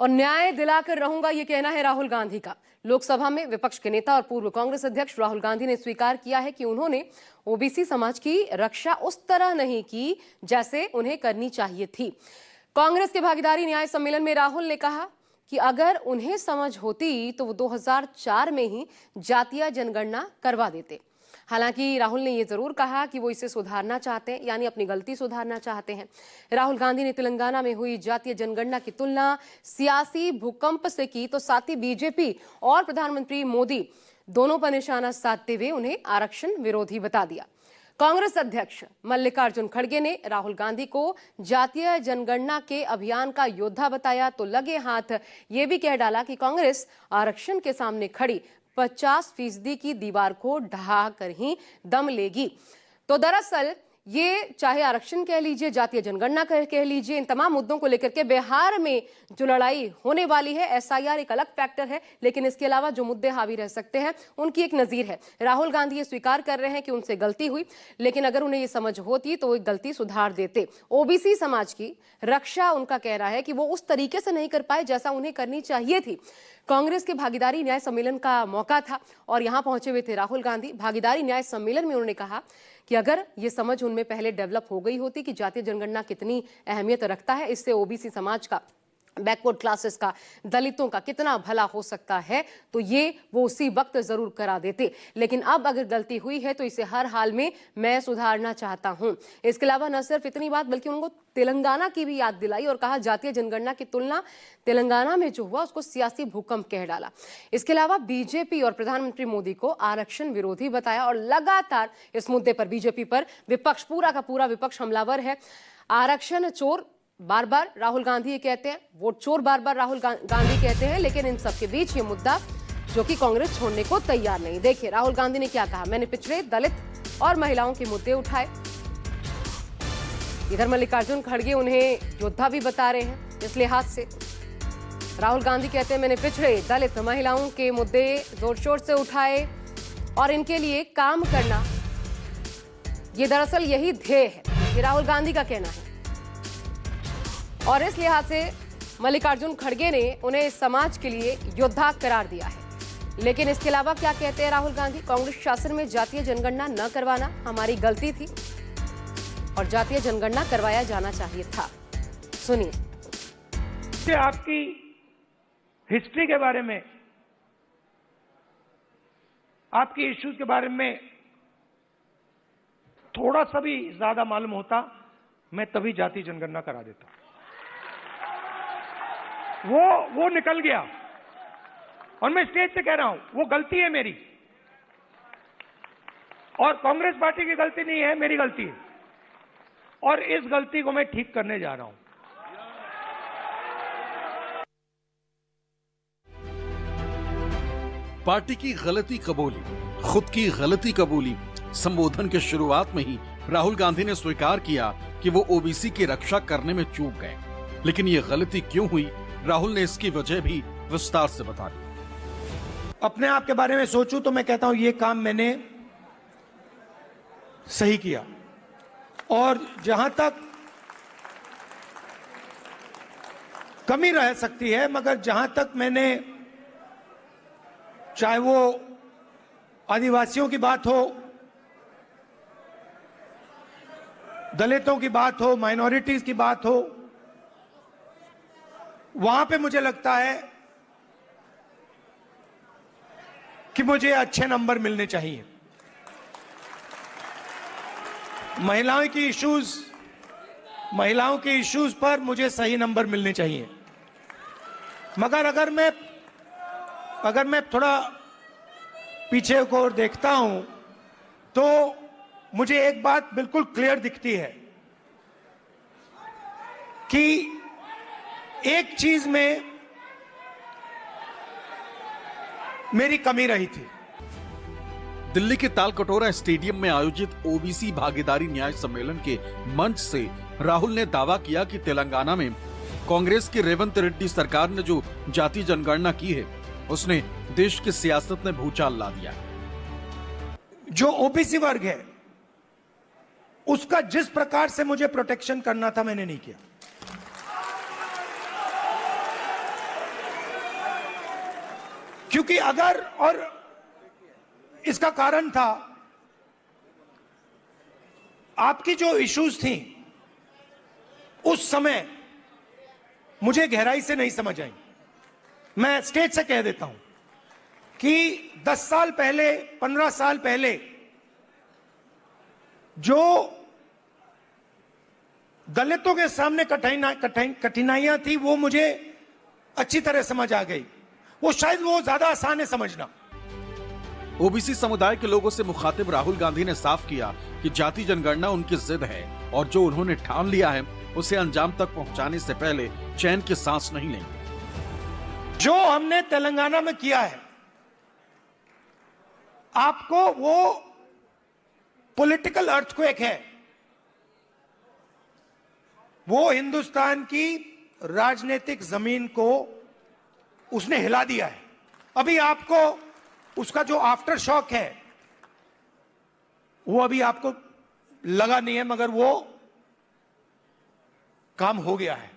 और न्याय दिलाकर रहूंगा, ये कहना है राहुल गांधी का। लोकसभा में विपक्ष के नेता और पूर्व कांग्रेस अध्यक्ष राहुल गांधी ने स्वीकार किया है कि उन्होंने ओबीसी समाज की रक्षा उस तरह नहीं की जैसे उन्हें करनी चाहिए थी। कांग्रेस के भागीदारी न्याय सम्मेलन में राहुल ने कहा कि अगर उन्हें समझ होती तो वो 2004 में ही जातीय जनगणना करवा देते। हालांकि राहुल ने यह जरूर कहा कि वो इसे सुधारना चाहते हैं, यानी अपनी गलती सुधारना चाहते हैं। राहुल गांधी ने तेलंगाना में हुई जातीय जनगणना की तुलना सियासी भूकंप से की, तो साथ ही बीजेपी और प्रधानमंत्री मोदी दोनों पर निशाना साधते हुए उन्हें आरक्षण विरोधी बता दिया। कांग्रेस अध्यक्ष मल्लिकार्जुन खड़गे ने राहुल गांधी को जातीय जनगणना के अभियान का योद्धा बताया, तो लगे हाथ ये भी कह डाला कि कांग्रेस आरक्षण के सामने खड़ी 50% की दीवार को ढहा कर ही दम लेगी। तो दरअसल ये चाहे आरक्षण कह लीजिए, जातीय जनगणना कह लीजिए, इन तमाम मुद्दों को लेकर के बिहार में जो लड़ाई होने वाली है, एसआईआर एक अलग फैक्टर है, लेकिन इसके अलावा जो मुद्दे हावी रह सकते हैं उनकी एक नजीर है। राहुल गांधी ये स्वीकार कर रहे हैं कि उनसे गलती हुई, लेकिन अगर उन्हें ये समझ होती तो वो गलती सुधार देते। ओबीसी समाज की रक्षा उनका कहना है कि वो उस तरीके से नहीं कर पाए जैसा उन्हें करनी चाहिए थी। कांग्रेस के भागीदारी न्याय सम्मेलन का मौका था और यहां पहुंचे हुए थे राहुल गांधी। भागीदारी न्याय सम्मेलन में उन्होंने कहा कि अगर ये समझ उनमें पहले डेवलप हो गई होती कि जातीय जनगणना कितनी अहमियत रखता है, इससे ओबीसी समाज का, बैकवर्ड क्लासेस का, दलितों का कितना भला हो सकता है, तो ये वो उसी वक्त जरूर करा देते। लेकिन अब अगर गलती हुई है तो इसे हर हाल में मैं सुधारना चाहता हूं। इसके अलावा न सिर्फ इतनी बात बल्कि उनको तेलंगाना की भी याद दिलाई और कहा जातीय जनगणना की तुलना तेलंगाना में जो हुआ उसको सियासी भूकंप कह डाला। इसके अलावा बीजेपी और प्रधानमंत्री मोदी को आरक्षण विरोधी बताया और लगातार इस मुद्दे पर बीजेपी पर विपक्ष, पूरा का पूरा विपक्ष हमलावर है। आरक्षण चोर बार बार राहुल गांधी ये कहते हैं, वोट चोर बार बार राहुल गांधी कहते हैं, लेकिन इन सब के बीच ये मुद्दा जो कि कांग्रेस छोड़ने को तैयार नहीं। देखिए राहुल गांधी ने क्या कहा, मैंने पिछड़े, दलित और महिलाओं के मुद्दे उठाए। इधर मल्लिकार्जुन खड़गे उन्हें योद्धा भी बता रहे हैं। इस लिहाज से राहुल गांधी कहते हैं मैंने पिछड़े, दलित, महिलाओं के मुद्दे जोर शोर से उठाए और इनके लिए काम करना, ये दरअसल यही ध्येय है, ये राहुल गांधी का कहना है। और इस लिहाज से मल्लिकार्जुन खड़गे ने उन्हें समाज के लिए योद्धा करार दिया है। लेकिन इसके अलावा क्या कहते हैं राहुल गांधी, कांग्रेस शासन में जातीय जनगणना न करवाना हमारी गलती थी और जातीय जनगणना करवाया जाना चाहिए था। सुनिए। आपकी हिस्ट्री के बारे में, आपकी इश्यूज के बारे में थोड़ा सा भी ज्यादा मालूम होता, मैं तभी जातीय जनगणना करा देता। वो निकल गया और मैं स्टेज से कह रहा हूं वो गलती है मेरी, और कांग्रेस पार्टी की गलती नहीं है, मेरी गलती है, और इस गलती को मैं ठीक करने जा रहा हूं। पार्टी की गलती कबूली, खुद की गलती कबूली। संबोधन के शुरुआत में ही राहुल गांधी ने स्वीकार किया कि वो ओबीसी की रक्षा करने में चूक गए, लेकिन ये गलती क्यों हुई, राहुल ने इसकी वजह भी विस्तार से बता दी। अपने आप के बारे में सोचूं तो मैं कहता हूं ये काम मैंने सही किया, और जहां तक कमी रह सकती है, मगर जहां तक मैंने, चाहे वो आदिवासियों की बात हो, दलितों की बात हो, माइनॉरिटीज की बात हो, वहां पे मुझे लगता है कि मुझे अच्छे नंबर मिलने चाहिए। महिलाओं के इश्यूज पर मुझे सही नंबर मिलने चाहिए। मगर अगर मैं थोड़ा पीछे को देखता हूं तो मुझे एक बात बिल्कुल क्लियर दिखती है कि एक चीज में मेरी कमी रही थी। दिल्ली के तालकटोरा स्टेडियम में आयोजित ओबीसी भागीदारी न्याय सम्मेलन के मंच से राहुल ने दावा किया कि तेलंगाना में कांग्रेस की रेवंत रेड्डी सरकार ने जो जातीय जनगणना की है, उसने देश की सियासत में भूचाल ला दिया। जो ओबीसी वर्ग है उसका जिस प्रकार से मुझे प्रोटेक्शन करना था, मैंने नहीं किया। क्योंकि अगर, और इसका कारण था आपकी जो इश्यूज थी उस समय मुझे गहराई से नहीं समझ आई। मैं स्टेज से कह देता हूं कि 10 साल पहले, 15 साल पहले जो दलितों के सामने कठिनाइयां थी वो मुझे अच्छी तरह समझ आ गई। वो शायद वो ज्यादा आसान है समझना। ओबीसी समुदाय के लोगों से मुखातिब राहुल गांधी ने साफ किया कि जाति जनगणना उनकी जिद है और जो उन्होंने ठान लिया है उसे अंजाम तक पहुंचाने से पहले चैन की सांस नहीं लेंगे। जो हमने तेलंगाना में किया है, आपको वो पॉलिटिकल अर्थक्वेक है, वो हिंदुस्तान की राजनीतिक जमीन को उसने हिला दिया है। अभी आपको उसका जो आफ्टर शॉक है वो अभी आपको लगा नहीं है, मगर वो काम हो गया है।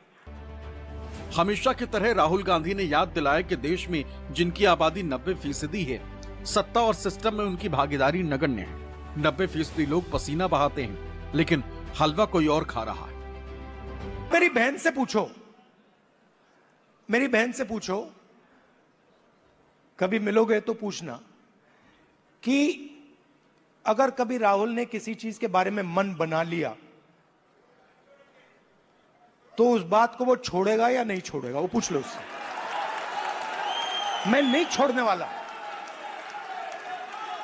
हमेशा की तरह राहुल गांधी ने याद दिलाया कि देश में जिनकी आबादी 90% है, सत्ता और सिस्टम में उनकी भागीदारी नगण्य है। 90% लोग पसीना बहाते हैं, लेकिन हलवा कोई और खा रहा है। मेरी बहन से पूछो, मेरी बहन से पूछो, कभी मिलोगे तो पूछना कि अगर कभी राहुल ने किसी चीज के बारे में मन बना लिया तो उस बात को वो छोड़ेगा या नहीं छोड़ेगा, वो पूछ लो उससे। मैं नहीं छोड़ने वाला।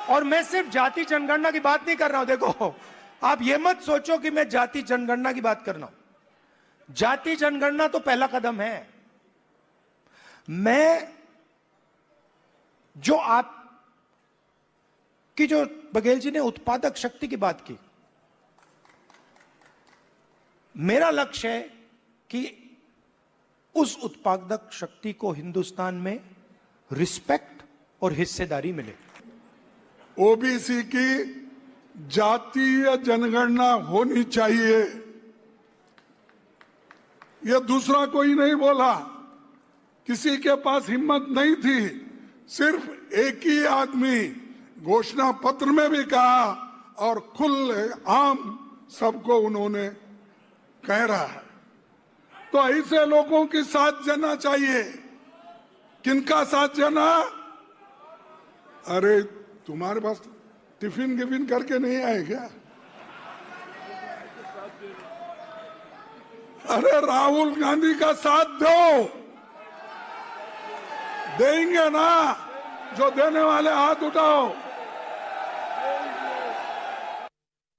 और मैं सिर्फ जाति जनगणना की बात नहीं कर रहा हूं। देखो, आप ये मत सोचो कि मैं जाति जनगणना की बात कर रहा हूं। जाति जनगणना तो पहला कदम है। मैं जो आप की, जो बघेल जी ने उत्पादक शक्ति की बात की, मेरा लक्ष्य है कि उस उत्पादक शक्ति को हिंदुस्तान में रिस्पेक्ट और हिस्सेदारी मिले। ओबीसी की जातीय जनगणना होनी चाहिए, यह दूसरा कोई नहीं बोला। किसी के पास हिम्मत नहीं थी। सिर्फ एक ही आदमी घोषणा पत्र में भी कहा और खुले आम सबको उन्होंने कह रहा है। तो ऐसे लोगों के साथ जाना चाहिए। किनका साथ जाना? अरे तुम्हारे पास टिफिन गिफिन करके नहीं आए क्या? अरे राहुल गांधी का साथ दो। देंगे ना? जो देने वाले हाथ उठाओ।